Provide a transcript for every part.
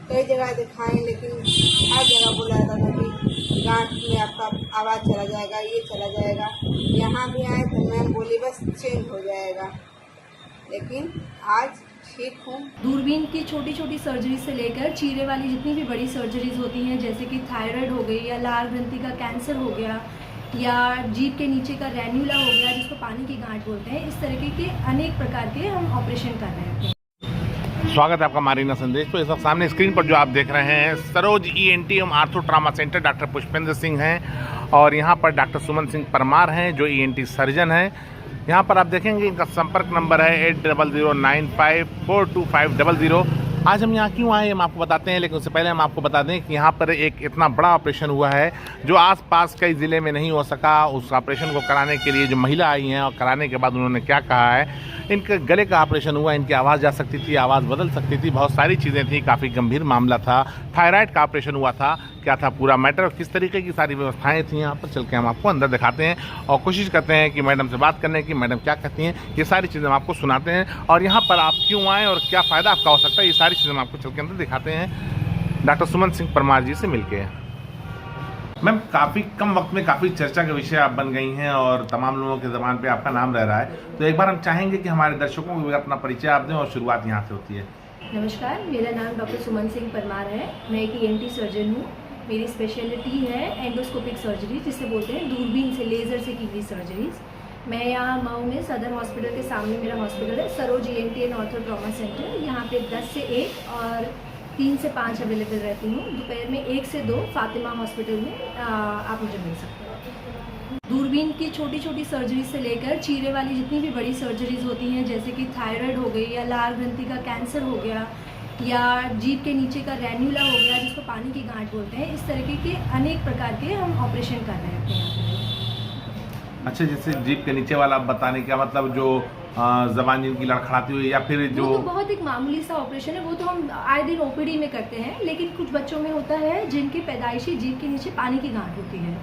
कई जगह दिखाएं, लेकिन हर जगह बोला जाता था कि गांठ में आपका आवाज़ चला जाएगा, ये चला जाएगा। यहाँ भी आए तो मैम बोली बस चेंज हो जाएगा, लेकिन आज ठीक हूँ। दूरबीन की छोटी छोटी सर्जरी से लेकर चीरे वाली जितनी भी बड़ी सर्जरीज होती हैं, जैसे कि थायराइड हो गई या लार ग्रंथि का कैंसर हो गया या जीभ के नीचे का रैन्युला हो गया जिसको पानी की गांठ बोलते हैं, इस तरीके के अनेक प्रकार के हम ऑपरेशन कर रहे हैं। स्वागत है आपका मारीना संदेश। तो इस वक्त सामने स्क्रीन पर जो आप देख रहे हैं सरोज ENT एवं ortho trauma centre doctor Pushpendra Singh हैं और यहाँ पर डॉक्टर सुमन सिंह परमार हैं जो ENT सर्जन हैं। यहाँ पर आप देखेंगे इनका संपर्क नंबर है 8009542500। आज हम यहाँ क्यों आए हम आपको बताते हैं, लेकिन उससे पहले हम आपको बता दें कि यहाँ पर एक इतना बड़ा ऑपरेशन हुआ है जो आसपास कई ज़िले में नहीं हो सका। उस ऑपरेशन को कराने के लिए जो महिला आई हैं और कराने के बाद उन्होंने क्या कहा है, इनके गले का ऑपरेशन हुआ, इनकी आवाज़ जा सकती थी, आवाज़ बदल सकती थी, बहुत सारी चीज़ें थी, काफ़ी गंभीर मामला था। थायराइड का ऑपरेशन हुआ था, क्या था पूरा मैटर, किस तरीके की सारी व्यवस्थाएं थी। यहाँ पर चल के हम आपको अंदर दिखाते हैं और कोशिश करते हैं कि मैडम से बात करने की, मैडम क्या कहती हैं, ये सारी चीज़ें हम आपको सुनाते हैं और यहाँ पर आप क्यों आएँ और क्या फ़ायदा आपका हो सकता है, ये सारी चीज़ें हम आपको चल के अंदर दिखाते हैं डॉक्टर सुमन सिंह परमार जी से मिलके। मैम, काफ़ी कम वक्त में काफ़ी चर्चा के विषय आप बन गई हैं और तमाम लोगों के ज़बान पे आपका नाम रह रहा है, तो एक बार हम चाहेंगे कि हमारे दर्शकों को भी अपना परिचय आप दें और शुरुआत यहाँ से होती है। नमस्कार, मेरा नाम डॉक्टर सुमन सिंह परमार है। मैं एक ENT सर्जन हूँ। मेरी स्पेशलिटी है एंडोस्कोपिक सर्जरी, जिसे बोलते हैं दूरबीन से लेज़र से की हुई सर्जरीज। मैं यहाँ मऊ में सदर हॉस्पिटल के सामने मेरा हॉस्पिटल है, Saroj ENT and ortho trauma centre. यहाँ पे 10 से 1 और 3 से 5 अवेलेबल रहती हूँ। दोपहर में 1 से 2 फातिमा हॉस्पिटल में आप मुझे मिल सकते हैं। दूरबीन की छोटी छोटी सर्जरी से लेकर चीरे वाली जितनी भी बड़ी सर्जरीज होती हैं, जैसे कि थायराइड हो गई या लार ग्रंथि का कैंसर हो गया या जीभ के नीचे का रैन्युला हो गया जिसको पानी की गांठ बोलते हैं, इस तरीके के अनेक प्रकार के हम ऑपरेशन कर रहे हैं अपने यहाँ पे। अच्छा, जैसे जीभ के नीचे वाला आप बताने का मतलब जो ज़बान जिनकी लड़खड़ाती हुई या फिर जो वो तो बहुत एक मामूली सा ऑपरेशन है, वो तो हम आए दिन OPD में करते हैं, लेकिन कुछ बच्चों में होता है जिनके पैदाइशी जीभ के नीचे पानी की गांठ होती है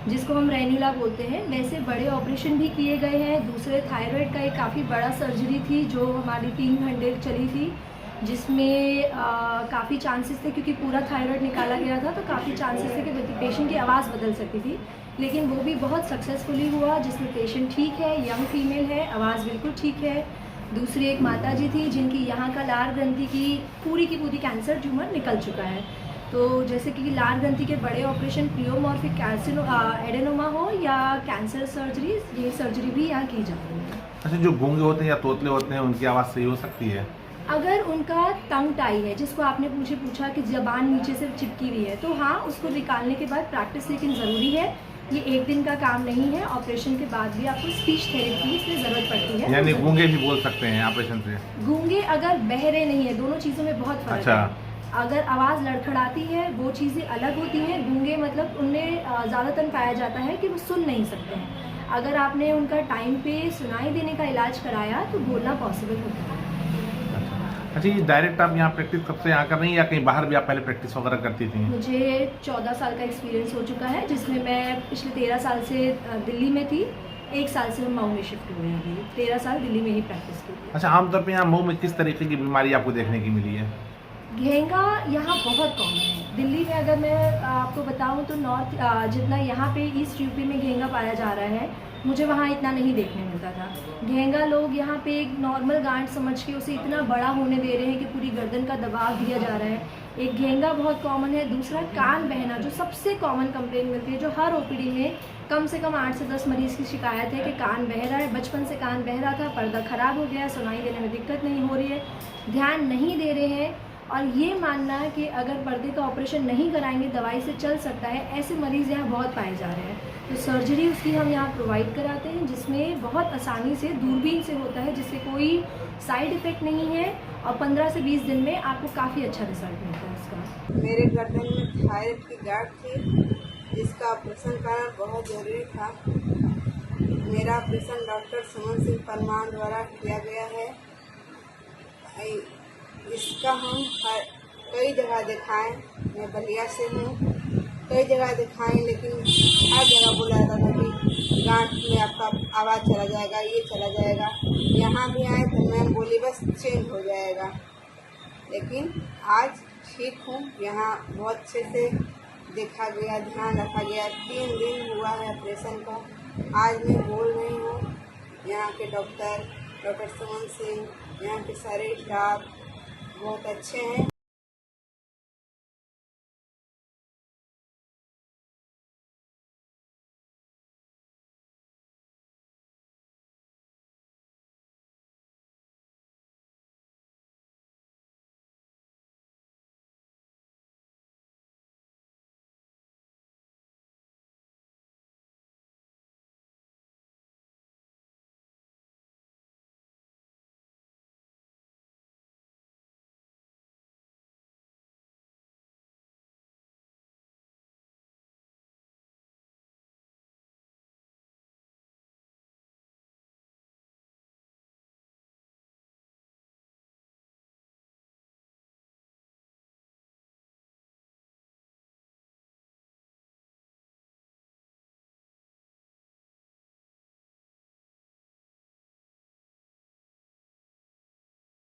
जिसको हम रैन्युला बोलते हैं। वैसे बड़े ऑपरेशन भी किए गए हैं। दूसरे थायराइड का एक काफ़ी बड़ा सर्जरी थी जो हमारी 3 घंटे चली थी, जिसमें काफ़ी चांसेस थे, क्योंकि पूरा थायराइड निकाला गया था तो काफ़ी चांसेस थे कि पेशेंट की आवाज़ बदल सकती थी, लेकिन वो भी बहुत सक्सेसफुली हुआ, जिसमें पेशेंट ठीक है, यंग फीमेल है, आवाज़ बिल्कुल ठीक है। दूसरी एक माता जी थी जिनकी यहाँ का लार ग्रंथि की पूरी कैंसर ट्यूमर निकल चुका है। तो जैसे कि लार ग्रंथि के बड़े ऑपरेशन प्लियोमॉर्फिक एडेनोमा हो या कैंसर सर्जरी, ये सर्जरी भी यहाँ की जाती है। अच्छा, जो गूंगे होते हैं या तोतले होते हैं उनकी आवाज़ सही हो सकती है? अगर उनका टंग टाई है, जिसको आपने मुझे पूछा कि जबान नीचे से चिपकी हुई है, तो हाँ, उसको निकालने के बाद प्रैक्टिस लेकिन ज़रूरी है। ये एक दिन का काम नहीं है। ऑपरेशन के बाद भी आपको स्पीच थेरेपी की ज़रूरत पड़ती है। यानी गूंगे भी बोल सकते हैं ऑपरेशन से? गूंगे अगर बहरे नहीं है, दोनों चीज़ों में बहुत फर्क है। अगर आवाज़ लड़खड़ाती है वो चीज़ें अलग होती हैं। गूंगे मतलब उनमें ज़्यादातर पाया जाता है कि वो सुन नहीं सकते हैं। अगर आपने उनका टाइम पे सुनाई देने का इलाज कराया तो बोलना पॉसिबल होता है। अच्छा, ये डायरेक्ट आप यहाँ प्रैक्टिस कब से यहाँ कर रही हैं या कहीं बाहर भी आप पहले प्रैक्टिस वगैरह करती थी? मुझे 14 साल का एक्सपीरियंस हो चुका है, जिसमें मैं पिछले 13 साल से दिल्ली में थी। 1 साल से हम मऊ में शिफ्ट हुए हैं। अभी 13 साल दिल्ली में ही प्रैक्टिस की। अच्छा, आमतौर पे यहाँ मऊ में किस तरीके की बीमारी आपको देखने की मिली है? घेंगा यहाँ बहुत कॉमन है। दिल्ली में अगर मैं आपको बताऊँ तो नॉर्थ जितना यहाँ पे ईस्ट यूपी में घेंगा पाया जा रहा है, मुझे वहाँ इतना नहीं देखने मिलता था। घेंगा लोग यहाँ पे एक नॉर्मल गांठ समझ के उसे इतना बड़ा होने दे रहे हैं कि पूरी गर्दन का दबाव दिया जा रहा है। एक घेंगा बहुत कॉमन है। दूसरा कान बहना, जो सबसे कॉमन कंप्लेंट मिलती है, जो हर OPD में कम से कम 8 से 10 मरीज़ की शिकायत है कि कान बह रहा है। बचपन से कान बह रहा था, पर्दा ख़राब हो गया, सुनाई देने में दिक्कत नहीं हो रही है, ध्यान नहीं दे रहे हैं और ये मानना है कि अगर पर्दे का ऑपरेशन नहीं कराएंगे दवाई से चल सकता है, ऐसे मरीज़ यहाँ बहुत पाए जा रहे हैं। तो सर्जरी उसकी हम यहाँ प्रोवाइड कराते हैं, जिसमें बहुत आसानी से दूरबीन से होता है, जिससे कोई साइड इफ़ेक्ट नहीं है और 15 से 20 दिन में आपको काफ़ी अच्छा रिजल्ट मिलता है इसका। मेरे गर्दन में थायराइड की गांठ थी, जिसका ऑपरेशन कराना बहुत ज़रूरी था। मेरा ऑपरेशन डॉक्टर सुमन सिंह परमार द्वारा किया गया है। इसका हम कई जगह दिखाएं, मैं बलिया से हूँ, कई जगह दिखाएं, लेकिन हर जगह बोला जाता था कि गांठ में आपका आवाज़ चला जाएगा, ये चला जाएगा। यहाँ भी आए तो मैम बोली बस चेंज हो जाएगा, लेकिन आज ठीक हूँ। यहाँ बहुत अच्छे से देखा गया, ध्यान रखा गया। 3 दिन हुआ है ऑपरेशन का। आज मैं बोल रही हूँ। यहाँ के डॉक्टर सुमन सिंह, यहाँ के सारे स्टाफ बहुत अच्छे हैं।